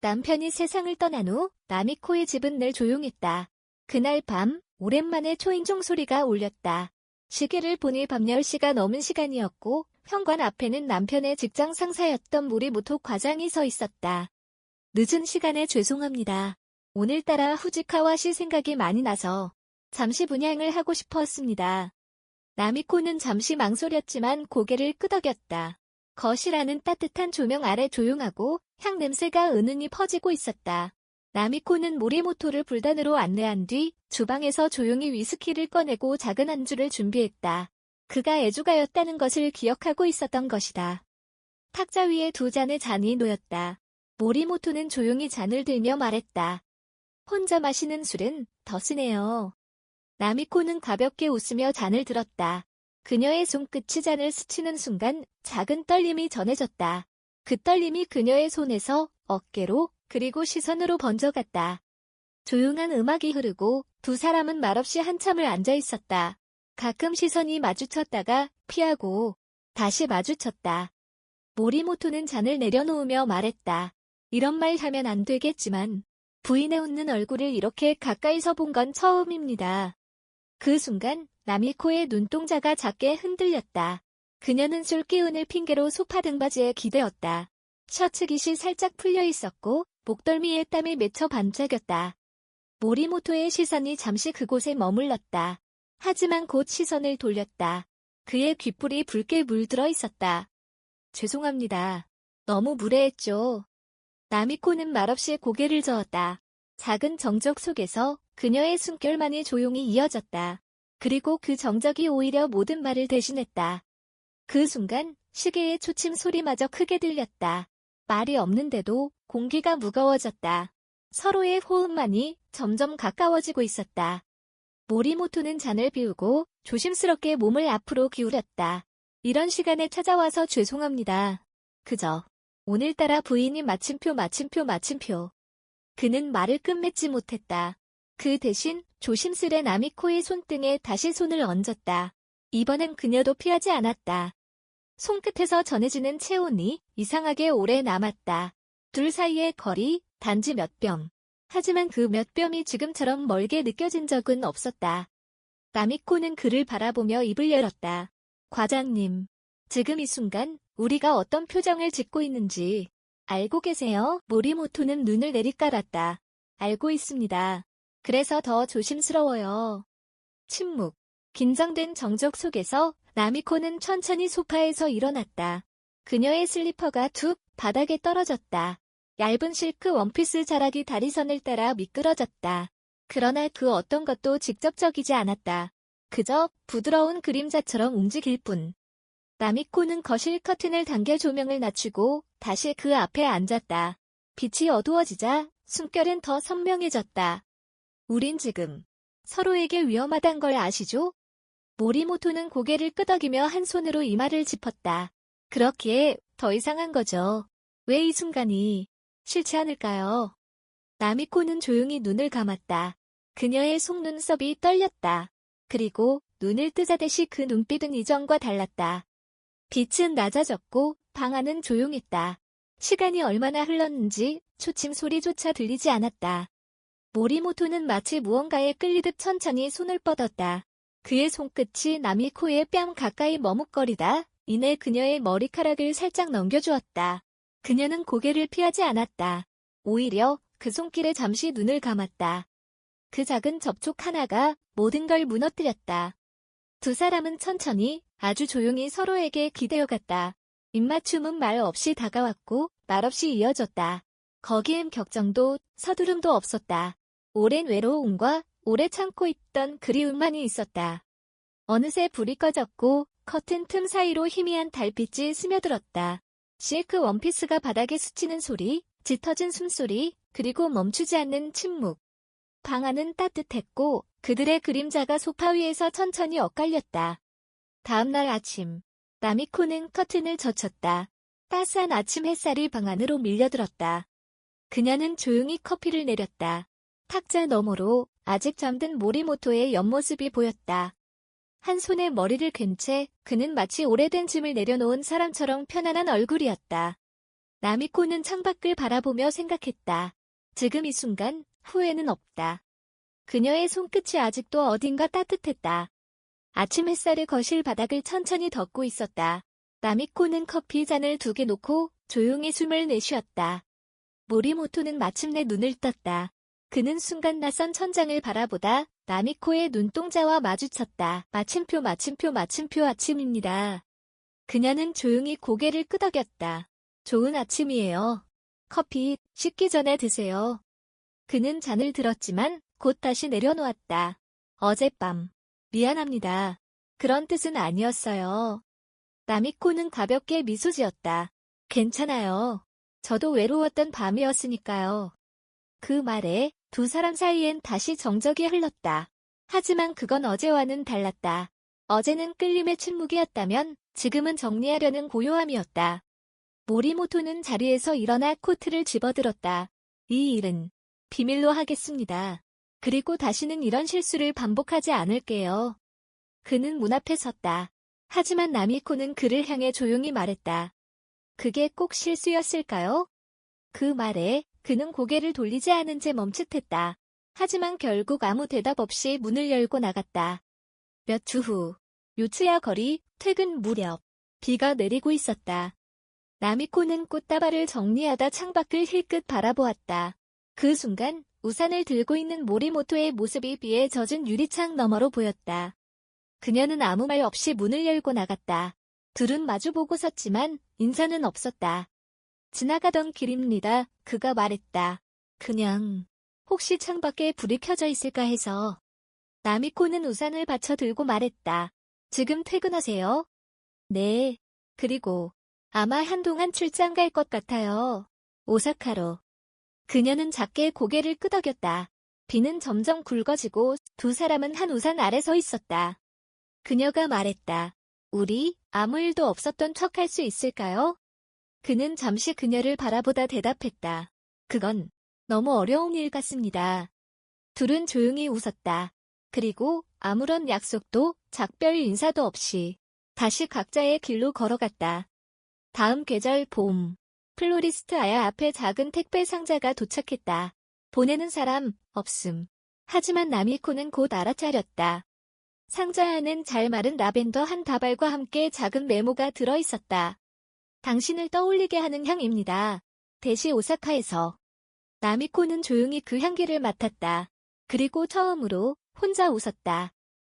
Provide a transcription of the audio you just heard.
남편이 세상을 떠난 후 나미코의 집은 늘 조용했다. 그날 밤 오랜만에 초인종 소리가 울렸다. 시계를 보니 밤 10시가 넘은 시간이었고 현관 앞에는 남편의 직장 상사였던 모리모토 과장이 서 있었다. 늦은 시간에 죄송합니다. 오늘따라 후지카와 씨 생각이 많이 나서 잠시 분향을 하고 싶었습니다. 나미코는 잠시 망설였지만 고개를 끄덕였다. 거실 안은 따뜻한 조명 아래 조용하고 향 냄새가 은은히 퍼지고 있었다. 나미코는 모리모토를 불단으로 안내한 뒤 주방에서 조용히 위스키를 꺼내고 작은 안주를 준비했다. 그가 애주가였다는 것을 기억하고 있었던 것이다. 탁자 위에 2잔의 잔이 놓였다. 모리모토는 조용히 잔을 들며 말했다. 혼자 마시는 술은 더 쓰네요. 나미코는 가볍게 웃으며 잔을 들었다. 그녀의 손끝이 잔을 스치는 순간 작은 떨림이 전해졌다. 그 떨림이 그녀의 손에서 어깨로 그리고 시선으로 번져갔다. 조용한 음악이 흐르고 두 사람은 말없이 한참을 앉아 있었다. 가끔 시선이 마주쳤다가 피하고 다시 마주쳤다. 모리모토는 잔을 내려놓으며 말했다. 이런 말 하면 안 되겠지만 부인의 웃는 얼굴을 이렇게 가까이서 본 건 처음입니다. 그 순간 나미코의 눈동자가 작게 흔들렸다. 그녀는 술 기운을 핑계로 소파 등받이에 기대었다. 셔츠 깃이 살짝 풀려 있었고 목덜미에 땀이 맺혀 반짝였다. 모리모토의 시선이 잠시 그곳에 머물렀다. 하지만 곧 시선을 돌렸다. 그의 귓불이 붉게 물들어 있었다. 죄송합니다. 너무 무례했죠. 나미코는 말없이 고개를 저었다. 작은 정적 속에서 그녀의 숨결만이 조용히 이어졌다. 그리고 그 정적이 오히려 모든 말을 대신했다. 그 순간 시계의 초침 소리마저 크게 들렸다. 말이 없는데도 공기가 무거워졌다. 서로의 호흡만이 점점 가까워지고 있었다. 모리모토는 잔을 비우고 조심스럽게 몸을 앞으로 기울였다. 이런 시간에 찾아와서 죄송합니다. 그저 오늘따라 부인이 마침표. 그는 말을 끝맺지 못했다. 그 대신 조심스레 나미코의 손등에 다시 손을 얹었다. 이번엔 그녀도 피하지 않았다. 손끝에서 전해지는 체온이 이상하게 오래 남았다. 둘 사이의 거리, 단지 몇 뼘. 하지만 그 몇 뼘이 지금처럼 멀게 느껴진 적은 없었다. 나미코는 그를 바라보며 입을 열었다. 과장님, 지금 이 순간 우리가 어떤 표정을 짓고 있는지 알고 계세요? 모리모토는 눈을 내리깔았다. 알고 있습니다. 그래서 더 조심스러워요. 침묵. 긴장된 정적 속에서 나미코는 천천히 소파에서 일어났다. 그녀의 슬리퍼가 툭 바닥에 떨어졌다. 얇은 실크 원피스 자락이 다리선을 따라 미끄러졌다. 그러나 그 어떤 것도 직접적이지 않았다. 그저 부드러운 그림자처럼 움직일 뿐. 나미코는 거실 커튼을 당겨 조명을 낮추고 다시 그 앞에 앉았다. 빛이 어두워지자 숨결은 더 선명해졌다. 우린 지금 서로에게 위험하단 걸 아시죠? 모리모토는 고개를 끄덕이며 한 손으로 이마를 짚었다. 그렇기에 더 이상한 거죠. 왜 이 순간이 싫지 않을까요? 나미코는 조용히 눈을 감았다. 그녀의 속눈썹이 떨렸다. 그리고 눈을 뜨자듯이 그 눈빛은 이전과 달랐다. 빛은 낮아졌고 방 안은 조용했다. 시간이 얼마나 흘렀는지 초침 소리조차 들리지 않았다. 모리모토는 마치 무언가에 끌리듯 천천히 손을 뻗었다. 그의 손끝이 나미코의 뺨 가까이 머뭇거리다 이내 그녀의 머리카락을 살짝 넘겨주었다. 그녀는 고개를 피하지 않았다. 오히려 그 손길에 잠시 눈을 감았다. 그 작은 접촉 하나가 모든 걸 무너뜨렸다. 두 사람은 천천히 아주 조용히 서로에게 기대어갔다. 입맞춤은 말 없이 다가왔고 말없이 이어졌다. 거기엔 격정도 서두름도 없었다. 오랜 외로움과 오래 참고 있던 그리움만이 있었다. 어느새 불이 꺼졌고 커튼 틈 사이로 희미한 달빛이 스며들었다. 실크 원피스가 바닥에 스치는 소리, 짙어진 숨소리, 그리고 멈추지 않는 침묵. 방 안은 따뜻했고 그들의 그림자가 소파 위에서 천천히 엇갈렸다. 다음 날 아침, 나미코는 커튼을 젖혔다. 따스한 아침 햇살이 방 안으로 밀려들었다. 그녀는 조용히 커피를 내렸다. 탁자 너머로 아직 잠든 모리모토의 옆모습이 보였다. 한 손에 머리를 괸 채 그는 마치 오래된 짐을 내려놓은 사람처럼 편안한 얼굴이었다. 나미코는 창밖을 바라보며 생각했다. 지금 이 순간 후회는 없다. 그녀의 손끝이 아직도 어딘가 따뜻했다. 아침 햇살이 거실 바닥을 천천히 덮고 있었다. 나미코는 커피 잔을 2개 놓고 조용히 숨을 내쉬었다. 모리모토는 마침내 눈을 떴다. 그는 순간 낯선 천장을 바라보다 나미코의 눈동자와 마주쳤다. 마침표 아침입니다. 그녀는 조용히 고개를 끄덕였다. 좋은 아침이에요. 커피 식기 전에 드세요. 그는 잔을 들었지만 곧 다시 내려놓았다. 어젯밤 미안합니다. 그런 뜻은 아니었어요. 나미코는 가볍게 미소 지었다. 괜찮아요. 저도 외로웠던 밤이었으니까요. 그 말에 두 사람 사이엔 다시 정적이 흘렀다. 하지만 그건 어제와는 달랐다. 어제는 끌림의 침묵이었다면 지금은 정리하려는 고요함이었다. 모리모토는 자리에서 일어나 코트를 집어들었다. 이 일은 비밀로 하겠습니다. 그리고 다시는 이런 실수를 반복하지 않을게요. 그는 문 앞에 섰다. 하지만 나미코는 그를 향해 조용히 말했다. 그게 꼭 실수였을까요? 그 말에 그는 고개를 돌리지 않은 채 멈칫했다. 하지만 결국 아무 대답 없이 문을 열고 나갔다. 몇 주 후, 요츠야 거리, 퇴근 무렵, 비가 내리고 있었다. 나미코는 꽃다발을 정리하다 창밖을 힐끗 바라보았다. 그 순간 우산을 들고 있는 모리모토의 모습이 비에 젖은 유리창 너머로 보였다. 그녀는 아무 말 없이 문을 열고 나갔다. 둘은 마주보고 섰지만 인사는 없었다. 지나가던 길입니다. 그가 말했다. 그냥 혹시 창밖에 불이 켜져 있을까 해서. 나미코는 우산을 받쳐 들고 말했다. 지금 퇴근하세요? 네. 그리고 아마 한동안 출장 갈 것 같아요. 오사카로. 그녀는 작게 고개를 끄덕였다. 비는 점점 굵어지고 두 사람은 한 우산 아래 서 있었다. 그녀가 말했다. 우리 아무 일도 없었던 척 할 수 있을까요? 그는 잠시 그녀를 바라보다 대답했다. 그건 너무 어려운 일 같습니다. 둘은 조용히 웃었다. 그리고 아무런 약속도 작별 인사도 없이 다시 각자의 길로 걸어갔다. 다음 계절 봄. 플로리스트 아야 앞에 작은 택배 상자가 도착했다. 보내는 사람 없음. 하지만 나미코는 곧 알아차렸다. 상자 안엔 잘 마른 라벤더 한 다발과 함께 작은 메모가 들어있었다. 당신을 떠올리게 하는 향입니다. 대시 오사카에서. 나미코는 조용히 그 향기를 맡았다. 그리고 처음으로 혼자 웃었다.